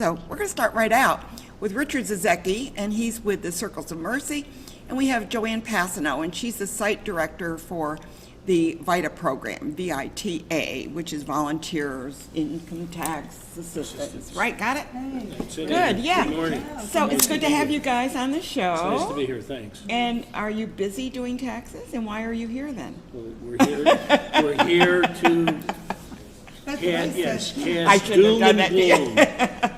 So we're going to start right out with Richard Zazycki, and he's with the Circles of Mercy. And we have Joanne Passano, and she's the site director for the VITA program, VITA, which is Volunteers Income Tax Assistance. Right, got it? Good, yeah. Good morning. So it's good to have you guys on the show. It's nice to be here, thanks. And are you busy doing taxes? And why are you here then? Well, we're here to cast doom and gloom.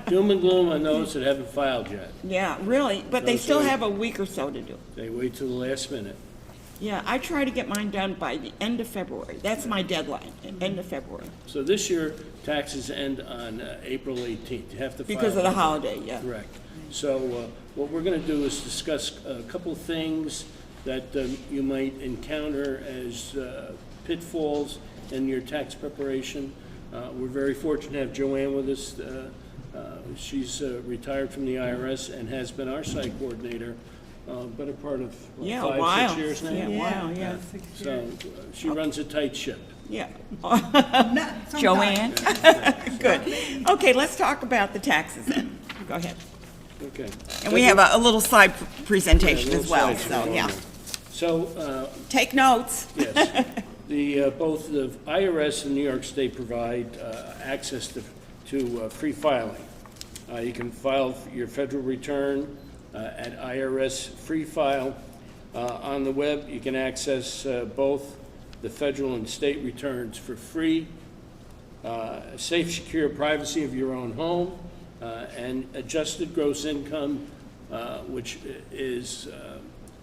Doom and gloom on those that haven't filed yet. Yeah, really, but they still have a week or so to do. They wait till the last minute. Yeah, I try to get mine done by the end of February. That's my deadline, end of February. So this year, taxes end on April 18th. You have to file. Because of the holiday, yeah. Correct. So what we're going to do is discuss a couple things that you might encounter as pitfalls in your tax preparation. We're very fortunate to have Joanne with us. She's retired from the IRS and has been our site coordinator, but a part of what, 5-6 years now. Yeah, wow, yeah. So she runs a tight ship. Yeah. Joanne? Good. Okay, let's talk about the taxes then. Go ahead. Okay. And we have a little slide presentation little as well, slides so, are yeah. on there. So Take notes. yes, both the IRS and New York State provide access to free filing. You can file your federal return at IRS Free File. On the web, you can access both the federal and state returns for free, safe, secure privacy of your own home, and adjusted gross income, which is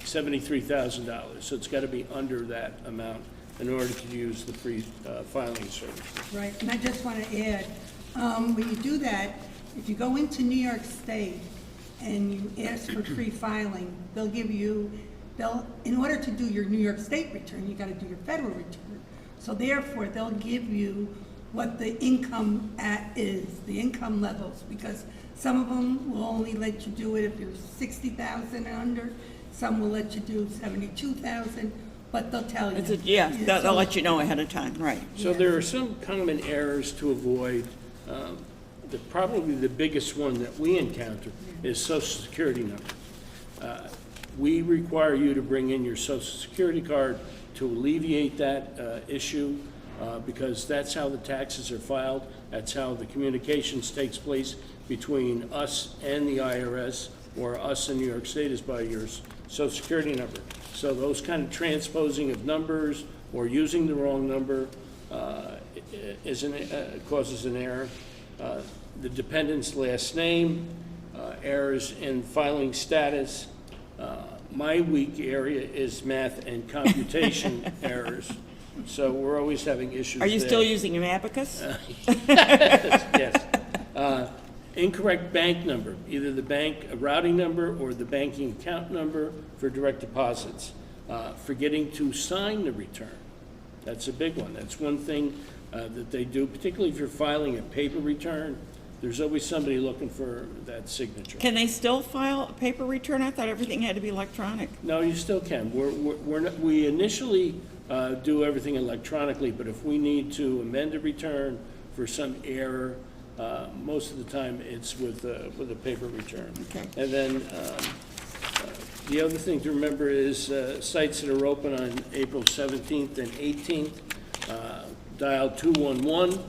$73,000. So it's got to be under that amount in order to use the free filing service. Right, and I just want to add, when you do that, if you go into New York State and you ask for free filing, in order to do your New York State return, you got to do your federal return. So therefore, they'll give you what the income is, the income levels, because some of them will only let you do it if you're 60,000 and under. Some will let you do 72,000, but they'll tell you. They'll let you know ahead of time, right. So there are some common errors to avoid. Probably the biggest one that we encounter is Social Security number. We require you to bring in your Social Security card to alleviate that issue because that's how the taxes are filed. That's how the communications takes place between us and the IRS, or us in New York State, is by your Social Security number. So those kind of transposing of numbers or using the wrong number causes an error. The dependent's last name, errors in filing status. My weak area is math and computation errors, so we're always having issues. Are you there. still using an abacus? Yes. Incorrect bank number, either the bank routing number or the banking account number for direct deposits. Forgetting to sign the return. That's a big one. That's one thing that they do, particularly if you're filing a paper return. There's always somebody looking for that signature. Can they still file a paper return? I thought everything had to be electronic. No, you still can. We initially do everything electronically, but if we need to amend a return for some error, most of the time it's with a paper return. Okay. And then the other thing to remember is sites that are open on April 17th and 18th, dial 211,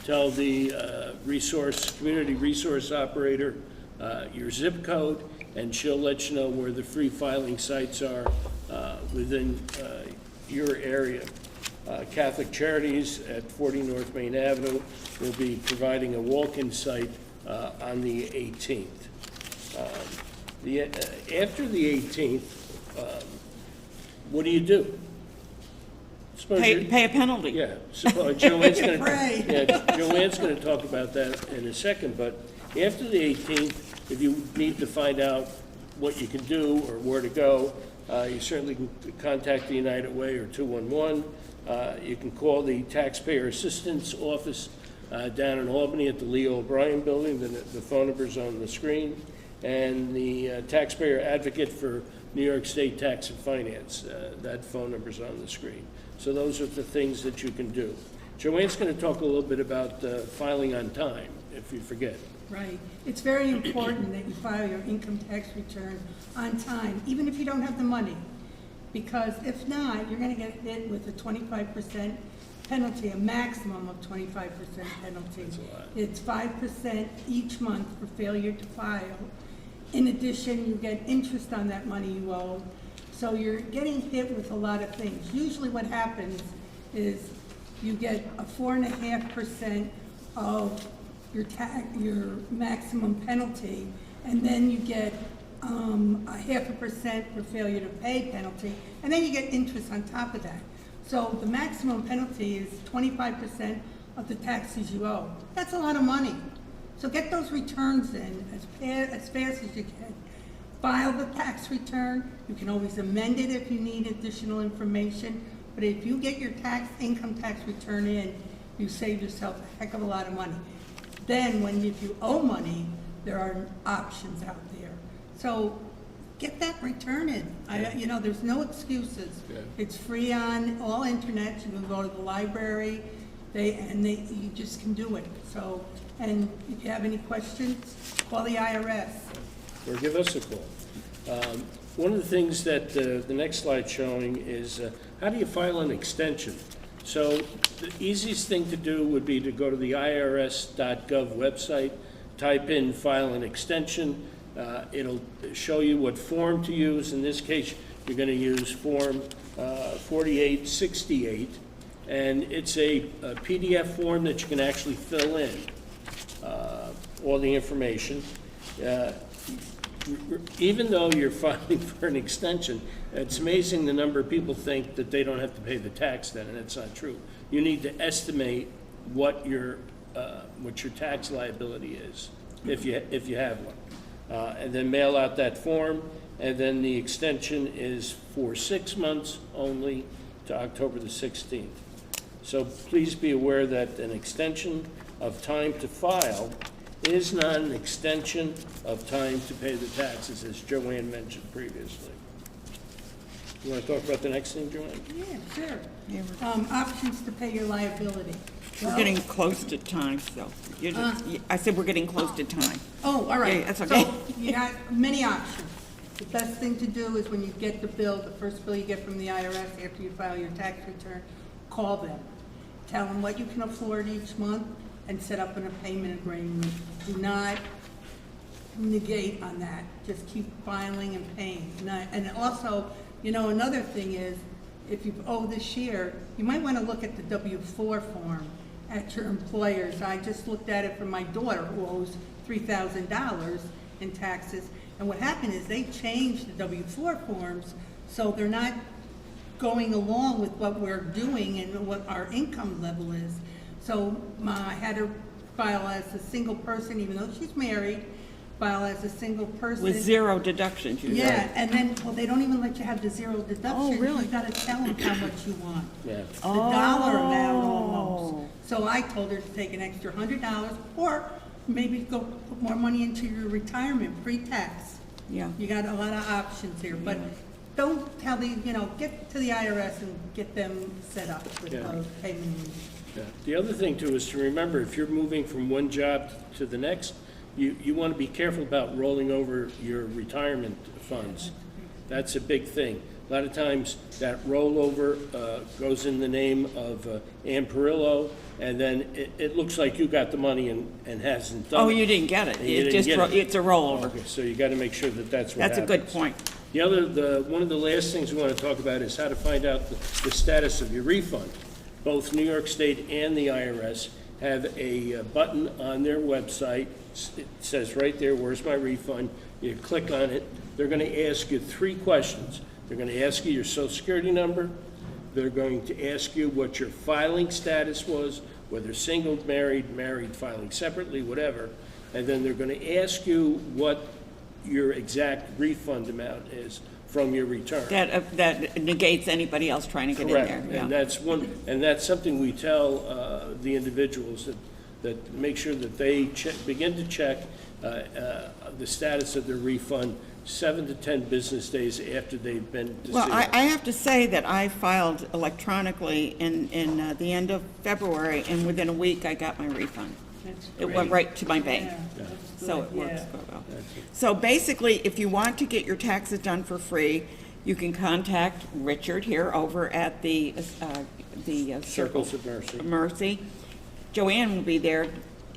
tell the community resource operator your zip code, and she'll let you know where the free filing sites are within your area. Catholic Charities at 40 North Main Avenue will be providing a walk-in site on the 18th. After the 18th, what do you do? Pay a penalty. Yeah, Joanne's going Right. to talk about that in a second, but after the 18th, if you need to find out what you can do or where to go, you certainly can contact the United Way or 211. You can call the Taxpayer Assistance Office down in Albany at the Leo O'Brien Building. The phone number's on the screen. And the Taxpayer Advocate for New York State Tax and Finance, that phone number's on the screen. So those are the things that you can do. Joanne's going to talk a little bit about filing on time, if you forget. Right. It's very important that you file your income tax return on time, even if you don't have the money. Because if not, you're gonna get hit with a 25% penalty, a maximum of 25% penalty. That's a lot. It's 5% each month for failure to file. In addition, you get interest on that money you owe. So you're getting hit with a lot of things. Usually what happens is you get a 4.5% of your maximum penalty, and then you get a 0.5% for failure to pay penalty, and then you get interest on top of that. So the maximum penalty is 25% of the taxes you owe. That's a lot of money. So get those returns in as fast as you can. File the tax return. You can always amend it if you need additional information. But if you get your income tax return in, you save yourself a heck of a lot of money. Then if you owe money, there are options out there. So get that return in. There's no excuses. Yeah. It's free on all internet. You can go to the library. You just can do it. So, and if you have any questions, call the IRS. Or give us a call. One of the things that the next slide's showing is how do you file an extension? So the easiest thing to do would be to go to the irs.gov website, type in file an extension. It'll show you what form to use. In this case, you're going to use form 4868, and it's a PDF form that you can actually fill in all the information. Even though you're filing for an extension, it's amazing the number of people think that they don't have to pay the tax then, and that's not true. You need to estimate what your tax liability is, if you have one. And then mail out that form, and then the extension is for 6 months only to October the 16th. So please be aware that an extension of time to file is not an extension of time to pay the taxes, as Joanne mentioned previously. You want to talk about the next thing, Joanne? Yeah, sure. Yeah, Options to pay your liability. We're getting close to time, so I said we're getting close to time. Oh, all right. Yeah, that's okay. So you got many options. The best thing to do is when you get the bill, the first bill you get from the IRS after you file your tax return, call them. Tell them what you can afford each month and set up a payment agreement. Do not negate on that. Just keep filing and paying. And also, another thing is, if you owe this year, you might want to look at the W-4 form at your employer's. I just looked at it for my daughter, who owes $3,000 in taxes. And what happened is they changed the W-4 forms, so they're not going along with what we're doing and what our income level is. So I had her file as a single person, even though she's married, file as a single person. With zero deductions, you Yeah, said. and then, they don't even let you have the zero deduction. Oh, really? You gotta tell them how much you want. Yeah. The dollar amount almost. So I told her to take an extra $100, or maybe go put more money into your retirement, pre-tax. Yeah. You got a lot of options here, but don't tell get to the IRS and get them set up with Yeah. a payment. Yeah. The other thing too is to remember, if you're moving from one job to the next, you want to be careful about rolling over your retirement funds. That's a big thing. A lot of times that rollover goes in the name of Ann Perillo, and then it looks like you got the money and hasn't done it. Oh, you didn't get it. And you It didn't just, get it. it's a rollover. Okay, so you got to make sure that that's what That's a happens. good point. One of the last things we want to talk about is how to find out the status of your refund. Both New York State and the IRS have a button on their website. It says right there, "Where's my refund?" You click on it. They're going to ask you 3 questions. They're going to ask you your Social Security number. They're going to ask you what your filing status was, whether single, married, filing separately, whatever. And then they're going to ask you what your exact refund amount is from your return. That negates anybody else trying to get in Correct. there. And that's something we tell the individuals that make sure that they begin to check the status of their refund 7 to 10 business days after they've been deceived. Well, I have to say that I filed electronically in the end of February, and within a week I got my refund. It went right to my bank. Yeah, that's So good, it works yeah. quite well. So basically, if you want to get your taxes done for free, you can contact Richard here over at the Circles of Mercy. Mercy. Joanne will be there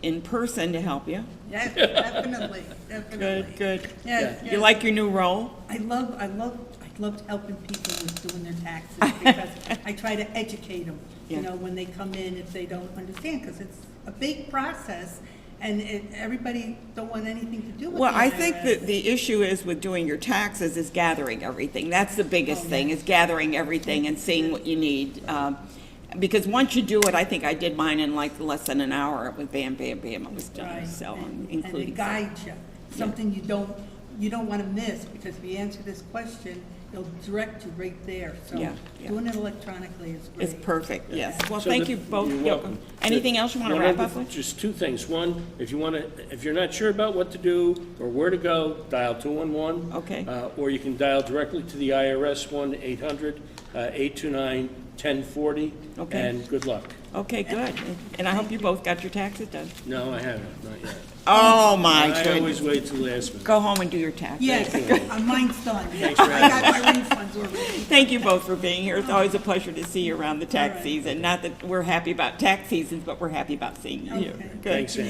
in person to help you. Yes, definitely, definitely. Good. Yes, You yes. like your new role? I loved helping people with doing their taxes because I try to educate them, Yeah. when they come in, if they don't understand, because it's a big process and everybody don't want anything to do with it. Well, I think that the issue is with doing your taxes is gathering everything. That's the biggest thing, is gathering everything and seeing what you need. Because once you do it, I think I did mine in like less than an hour. It was bam, bam, bam, it was done. Right, So, and including. it guides you, something you don't want to miss, because if you answer this question, it'll direct you right there. So Yeah, yeah. doing it electronically is great. It's perfect, yes. Well, So thank the- you both. You're Yeah, welcome. anything else you want to One wrap of up with? Just two things. One, if you're not sure about what to do or where to go, dial 211. Okay. Or you can dial directly to the IRS, 1-800-829-1040. Okay. And good luck. Okay, good. And I hope you both got your taxes done. No, I haven't, not yet. Oh, my I goodness. always wait till the last minute. Go home and do your taxes. Yes, mine's done. Thanks for I got my refunds already. Thank you both for being here. It's always a pleasure to see you around the tax All right. season. Not that we're happy about tax seasons, but we're happy about seeing you here. Okay. Good. Thanks, Ann.